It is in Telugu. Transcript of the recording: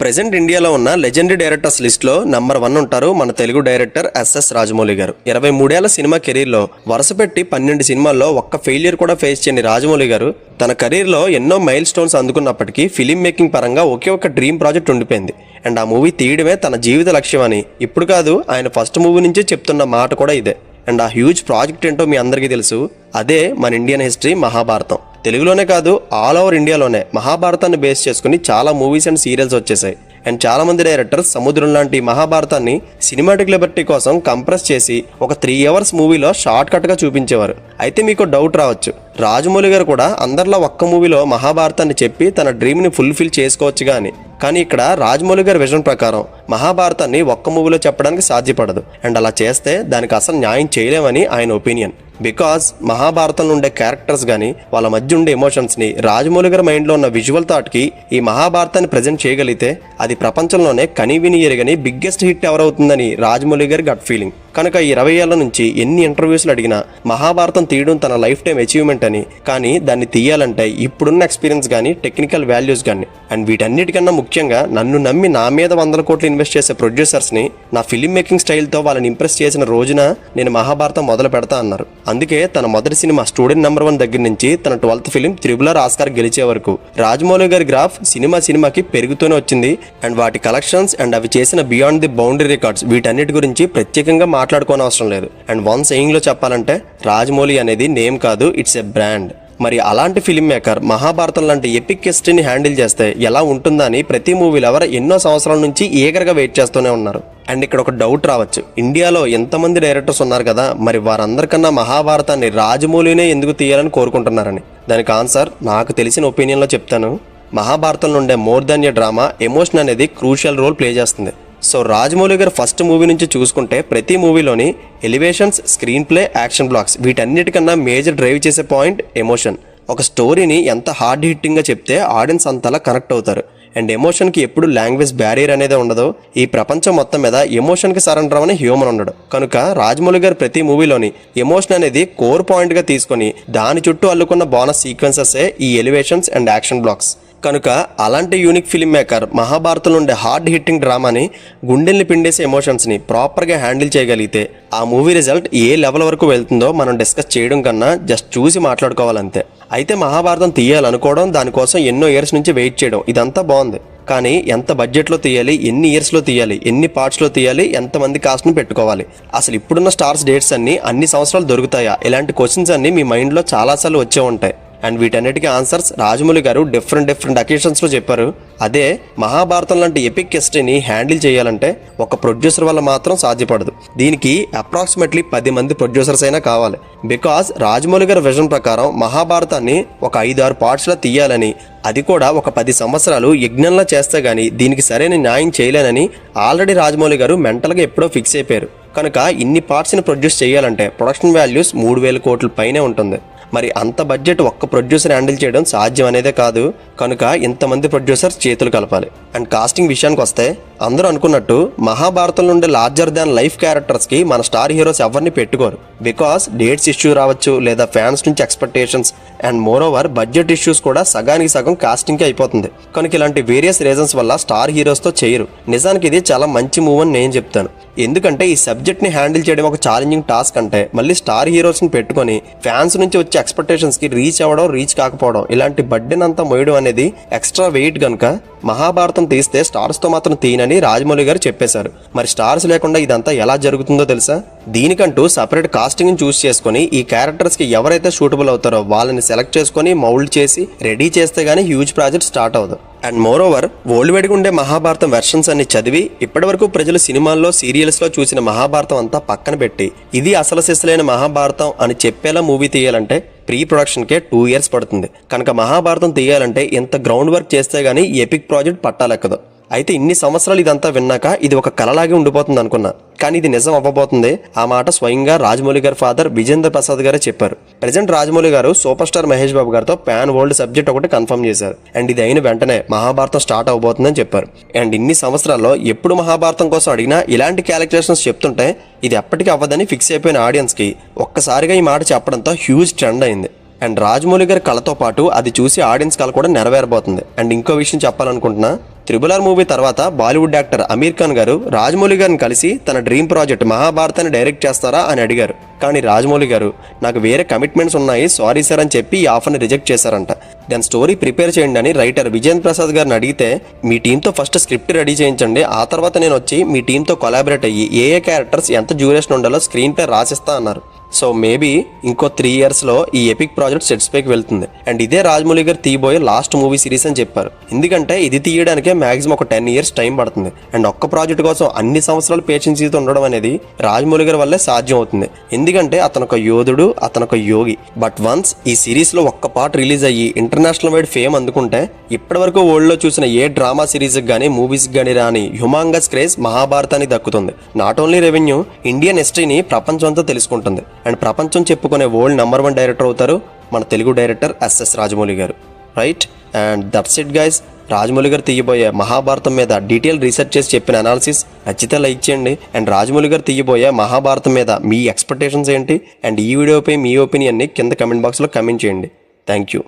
ప్రెజెంట్ ఇండియాలో ఉన్న లెజెండరీ డైరెక్టర్స్ లిస్ట్లో నంబర్ 1 ఉంటారు మన తెలుగు డైరెక్టర్ ఎస్ఎస్ రాజమౌళి గారు. 23 ఏళ్ల సినిమా కెరీర్లో వరుసపెట్టి 12 సినిమాల్లో ఒక్క ఫెయిల్యూర్ కూడా ఫేస్ చేయని రాజమౌళి గారు తన కెరీర్లో ఎన్నో మైల్ స్టోన్స్ అందుకున్నప్పటికీ ఫిలిం మేకింగ్ పరంగా ఒకే ఒక డ్రీమ్ ప్రాజెక్ట్ ఉండిపోయింది. అండ్ ఆ మూవీ తీయడమే తన జీవిత లక్ష్యం అని ఇప్పుడు కాదు, ఆయన ఫస్ట్ మూవీ నుంచే చెప్తున్న మాట కూడా ఇదే. అండ్ ఆ హ్యూజ్ ప్రాజెక్ట్ ఏంటో మీ అందరికీ తెలుసు, అదే మన ఇండియన్ హిస్టరీ మహాభారతం. తెలుగులోనే కాదు, ఆల్ ఓవర్ ఇండియాలోనే మహాభారతాన్ని బేస్ చేసుకుని చాలా మూవీస్ అండ్ సీరియల్స్ వచ్చేసాయి. అండ్ చాలా మంది డైరెక్టర్స్ సముద్రం లాంటి మహాభారతాన్ని సినిమాటిక్ లిబర్టీ కోసం కంప్రెస్ చేసి ఒక 3 అవర్స్ మూవీలో షార్ట్ కట్ గా చూపించేవారు. అయితే మీకు డౌట్ రావచ్చు, రాజమౌళి గారు కూడా అందరిలో ఒక్క మూవీలో మహాభారతాన్ని చెప్పి తన డ్రీమ్ ని ఫుల్ఫిల్ చేసుకోవచ్చుగా అని. కానీ ఇక్కడ రాజమౌళి గారి విజన్ ప్రకారం మహాభారతాన్ని ఒక్క మూవీలో చెప్పడానికి సాధ్యపడదు. అండ్ అలా చేస్తే దానికి అసలు న్యాయం చేయలేమని ఆయన ఒపీనియన్. బికాజ్ మహాభారతంలో ఉండే క్యారెక్టర్స్ కానీ వాళ్ళ మధ్య ఉండే ఎమోషన్స్ని రాజమౌళి గారి మైండ్లో ఉన్న విజువల్ థాట్కి ఈ మహాభారతాన్ని ప్రజెంట్ చేయగలిగితే అది ప్రపంచంలోనే కనీవిని ఎరగని బిగ్గెస్ట్ హిట్ ఎవరవుతుందని రాజమౌళి గారి గట్ ఫీలింగ్. కనుక 20 ఏళ్ల నుంచి ఎన్ని ఇంటర్వ్యూస్లు అడిగినా మహాభారతం తీయడం తన లైఫ్ టైం అచీవ్మెంట్ అని, కానీ దాన్ని తీయాలంటే ఇప్పుడున్న ఎక్స్పీరియన్స్ కానీ టెక్నికల్ వాల్యూస్ కానీ అండ్ వీటన్నిటికన్నా ముఖ్యంగా నన్ను నమ్మి నా మీద 100 కోట్లు ఇన్వెస్ట్ చేసే ప్రొడ్యూసర్స్ని నా ఫిలిం మేకింగ్ స్టైల్తో వాళ్ళని ఇంప్రెస్ చేసిన రోజున నేను మహాభారతం మొదలు పెడతా అన్నారు. అందుకే తన మొదటి సినిమా స్టూడెంట్ నెంబర్ 1 దగ్గర నుంచి తన 12th ఫిలిం త్రిబుల్ ఆస్కార్ గెలిచే వరకు రాజమౌళి గారి గ్రాఫ్ సినిమాకి పెరుగుతూనే వచ్చింది. అండ్ వాటి కలెక్షన్స్ అండ్ అవి చేసిన బియాండ్ ది బౌండరీ రికార్డ్స్ వీటన్నిటి గురించి ప్రత్యేకంగా మాట్లాడుకోని అవసరం లేదు. అండ్ వన్ సెయింగ్ లో చెప్పాలంటే రాజమౌళి అనేది నేమ్ కాదు, ఇట్స్ ఎ బ్రాండ్. మరి అలాంటి ఫిల్మ్ మేకర్ మహాభారతం లాంటి ఎపిక్ హిస్టరీని హ్యాండిల్ చేస్తే ఎలా ఉంటుందని ప్రతి మూవీలో ఎవరు ఎన్నో సంవత్సరాల నుంచి ఈగర్గా వెయిట్ చేస్తూనే ఉన్నారు. అండ్ ఇక్కడ ఒక డౌట్ రావచ్చు, ఇండియాలో ఎంతమంది డైరెక్టర్స్ ఉన్నారు కదా, మరి వారందరికన్నా మహాభారతాన్ని రాజమౌళినే ఎందుకు తీయాలని కోరుకుంటున్నారని. దానికి ఆన్సర్ నాకు తెలిసిన ఒపీనియన్లో చెప్తాను. మహాభారతంలో ఉండే more than a drama, emotion అనేది క్రూషియల్ రోల్ ప్లే చేస్తుంది. So Rajamouli garu first movie నుంచి చూసుకుంటే ప్రతి మూవీలోని elevations, screen play, action blocks వీటన్నిటికన్నా మేజర్ డ్రైవ్ చేసే పాయింట్ ఎమోషన్. ఒక స్టోరీని ఎంత హార్డ్ హిట్టింగ్గా చెప్తే ఆడియన్స్ అంతలా కనెక్ట్ అవుతారు. అండ్ ఎమోషన్కి ఎప్పుడు లాంగ్వేజ్ బ్యారియర్ అనేది ఉండదు. ఈ ప్రపంచం మొత్తం మీద ఎమోషన్కి సరెండర్ అవ్వని హ్యూమన్ ఉండడు. కనుక రాజమౌళి గారు ప్రతి మూవీలోని ఎమోషన్ అనేది కోర్ పాయింట్గా తీసుకొని దాని చుట్టూ అల్లుకున్న బోనస్ సీక్వెన్సెసే ఈ ఎలివేషన్స్ అండ్ యాక్షన్ బ్లాక్స్. కనుక అలాంటి యూనిక్ ఫిల్మ్ మేకర్ మహాభారతంలో ఉండే హార్డ్ హిట్టింగ్ డ్రామాని, గుండెల్ని పిండేసే ఎమోషన్స్ని ప్రాపర్గా హ్యాండిల్ చేయగలిగితే ఆ మూవీ రిజల్ట్ ఏ లెవెల్ వరకు వెళ్తుందో మనం డిస్కస్ చేయడం కన్నా జస్ట్ చూసి మాట్లాడుకోవాలంతే. అయితే మహాభారతం తీయాలనుకోవడం, దానికోసం ఎన్నో ఇయర్స్ నుంచి వెయిట్ చేయడం ఇదంతా బాగుంది. కానీ ఎంత బడ్జెట్లో తీయాలి, ఎన్ని ఇయర్స్లో తీయాలి, ఎన్ని పార్ట్స్లో తీయాలి, ఎంతమంది కాస్ట్ను పెట్టుకోవాలి, అసలు ఇప్పుడున్న స్టార్స్ డేట్స్ అన్ని సంవత్సరాలు దొరుకుతాయా, ఇలాంటి క్వశ్చన్స్ అన్ని మీ మైండ్లో చాలాసార్లు వచ్చే ఉంటాయి. అండ్ వీటన్నిటికీ ఆన్సర్స్ రాజమౌళి గారు డిఫరెంట్ అకేషన్స్లో చెప్పారు. అదే మహాభారతం లాంటి ఎపిక్ హిస్టరీని హ్యాండిల్ చేయాలంటే ఒక ప్రొడ్యూసర్ వల్ల మాత్రం సాధ్యపడదు. దీనికి అప్రాక్సిమేట్లీ 10 మంది ప్రొడ్యూసర్స్ అయినా కావాలి. బికాజ్ రాజమౌళి గారి విజన్ ప్రకారం మహాభారతాన్ని ఒక 5-6 పార్ట్స్లో తీయాలని, అది కూడా ఒక 10 సంవత్సరాలు యజ్ఞంలా చేస్తే గానీ దీనికి సరైన న్యాయం చేయలేనని ఆల్రెడీ రాజమౌళి గారు మెంటల్గా ఎప్పుడో ఫిక్స్ అయిపోయారు. కనుక ఇన్ని పార్ట్స్ని ప్రొడ్యూస్ చేయాలంటే ప్రొడక్షన్ వాల్యూస్ 3000 కోట్ల పైనే ఉంటుంది. మరి అంత బడ్జెట్ ఒక్క ప్రొడ్యూసర్ హ్యాండిల్ చేయడం సాధ్యం అనేదే కాదు. కనుక ఇంతమంది ప్రొడ్యూసర్స్ చేతులు కలపాలి. అండ్ కాస్టింగ్ విషయానికి వస్తే అందరూ అనుకున్నట్టు మహాభారతంలో ఉండే లార్జర్ దాన్ లైఫ్ క్యారెక్టర్స్కి మన స్టార్ హీరోస్ ఎవరిని పెట్టుకోరు. బికాస్ డేట్స్ ఇష్యూ రావచ్చు, లేదా ఫ్యాన్స్ నుంచి expectations, and more over budget issues కూడా సగానికి సగం కాస్టింగ్కి అయిపోతుంది. కనుక ఇలాంటి వేరియస్ రీజన్స్ వల్ల స్టార్ హీరోస్తో చేయరు. నిజానికి ఇది చాలా మంచి మూవ్ అని నేను చెప్తాను. ఎందుకంటే ఈ సబ్జెక్ట్ని హ్యాండిల్ చేయడం ఒక ఛాలెంజింగ్ టాస్క్ అంటే మళ్ళీ స్టార్ హీరోస్ని పెట్టుకొని ఫ్యాన్స్ నుంచి వచ్చే ఎక్స్పెక్టేషన్స్కి రీచ్ అవ్వడం, రీచ్ కాకపోవడం, ఇలాంటి బడ్డెన్ అంతా మోయడం అనేది ఎక్స్ట్రా వెయిట్. కనుక మహాభారతం తీస్తే స్టార్స్తో మాత్రం తీయనని రాజమౌళి గారు చెప్పేశారు. మరి స్టార్స్ లేకుండా ఇదంతా ఎలా జరుగుతుందో తెలుసా? దీనికంటూ సపరేట్ కాస్టింగ్ చూస్ చేసుకుని ఈ క్యారెక్టర్స్కి ఎవరైతే సూటబుల్ అవుతారో వాళ్ళని సెలెక్ట్ చేసుకుని మౌల్డ్ చేసి రెడీ చేస్తే గానీ హ్యూజ్ ప్రాజెక్ట్ స్టార్ట్ అవ్వదు. అండ్ మోర్ ఓవర్ వరల్డ్ వైడ్గా ఉండే మహాభారతం వెర్షన్స్ అన్ని చదివి ఇప్పటివరకు ప్రజలు సినిమాల్లో, సీరియల్స్లో చూసిన మహాభారతం అంతా పక్కన పెట్టి ఇది అసలు సిసలైన మహాభారతం అని చెప్పేలా మూవీ తీయాలంటే ప్రీ ప్రొడక్షన్కే 2 ఇయర్స్ పడుతుంది. కనుక మహాభారతం తీయాలంటే ఇంత గ్రౌండ్ వర్క్ చేస్తే గానీ ఎపిక్ ప్రాజెక్ట్ పట్టాలెక్కదు. అయితే ఇన్ని సంవత్సరాలు ఇదంతా విన్నాక ఇది ఒక కలలాగే ఉండిపోతుంది అనుకున్నా, కానీ ఇది నిజం అవ్వబోతుంది. ఆ మాట స్వయంగా రాజమౌళి గారి ఫాదర్ విజేంద్ర ప్రసాద్ గారే చెప్పారు. ప్రెజెంట్ రాజమౌళి గారు సూపర్ స్టార్ మహేష్ బాబు గారితో పాన్ వరల్డ్ సబ్జెక్ట్ ఒకటి కన్ఫర్మ్ చేశారు. అండ్ ఇది అయిన వెంటనే మహాభారతం స్టార్ట్ అవబోతుందని చెప్పారు. అండ్ ఇన్ని సంవత్సరాల్లో ఎప్పుడు మహాభారతం కోసం అడిగినా ఇలాంటి క్యాలిక్యులేషన్స్ చెప్తుంటే ఇది ఎప్పటికీ అవ్వదని ఫిక్స్ అయిపోయిన ఆడియన్స్కి ఒక్కసారిగా ఈ మాట చెప్పడంతో హ్యూజ్ ట్రెండ్ అయింది. అండ్ రాజమౌళి గారి కళతో పాటు అది చూసి ఆడియన్స్ కళ కూడా నెరవేరబోతుంది. అండ్ ఇంకో విషయం చెప్పాలనుకుంటున్నా, RRR మూవీ తర్వాత బాలీవుడ్ యాక్టర్ అమీర్ ఖాన్ గారు రాజమౌళి గారిని కలిసి తన డ్రీమ్ ప్రాజెక్ట్ మహాభారతాన్ని డైరెక్ట్ చేస్తారా అని అడిగారు. కానీ రాజమౌళి గారు నాకు వేరే కమిట్మెంట్స్ ఉన్నాయి, సారీ సార్ అని చెప్పి ఈ ఆఫర్ని రిజెక్ట్ చేశారంట. దాని స్టోరీ ప్రిపేర్ చేయండి అని రైటర్ విజేంద్ర ప్రసాద్ గారిని అడిగితే, మీ టీంతో ఫస్ట్ స్క్రిప్ట్ రెడీ చేయించండి, ఆ తర్వాత నేను వచ్చి మీ టీంతో కొలాబరేట్ అయ్యి ఏ క్యారెక్టర్స్ ఎంత డ్యూరేషన్ ఉండాలో స్క్రీన్ పై రాసిస్తా అన్నారు. సో మేబీ ఇంకో 3 yearsలో ఈ ఎపిక్ ప్రాజెక్ట్ సెట్స్ పైకి వెళ్తుంది. అండ్ ఇదే రాజమౌళి గారు తీయబోయే లాస్ట్ మూవీ సిరీస్ అని చెప్పారు. ఎందుకంటే ఇది తీయడానికే మాక్సిమం ఒక 10 years టైం పడుతుంది. అండ్ ఒక్క ప్రాజెక్ట్ కోసం అన్ని సంవత్సరాలు పేషెన్సీతో ఉండడం అనేది రాజమౌళి గారి వల్లే సాధ్యం అవుతుంది. ఎందుకంటే అతనొక యోధుడు, అతనొక యోగి. బట్ వన్స్ ఈ సిరీస్లో ఒక్క పార్ట్ రిలీజ్ అయ్యి ఇంటర్నేషనల్ వైడ్ ఫేమ్ అందుకుంటే ఇప్పటివరకు వరల్డ్లో చూసిన ఏ డ్రామా సిరీస్కి కానీ మూవీస్కి కానీ రాని హ్యూమాంగస్ క్రేజ్ మహాభారతానికి దక్కుతుంది. నాట్ ఓన్లీ రెవెన్యూ, ఇండియన్ హిస్టరీని ప్రపంచంతో తెలుసుకుంటుంది. అండ్ ప్రపంచం చెప్పుకునే వరల్డ్ నెంబర్ 1 డైరెక్టర్ అవుతారు మన తెలుగు డైరెక్టర్ SS రాజమౌళి గారు. Right, and that's it guys. Rajamouli గారు తీయబోయే మహాభారతం మీద డీటెయిల్ రీసెర్చ్ చేసి చెప్పిన అనాలిసిస్ నచ్చితే లైక్ చేయండి. అండ్ రాజమౌళి గారు తీయబోయే మహాభారతం మీద మీ ఎక్స్పెక్టేషన్స్ ఏంటి, అండ్ ఈ వీడియోపై మీ ఒపీనియన్ని కింద కమెంట్ బాక్స్లో కమెంట్ చేయండి. Thank you.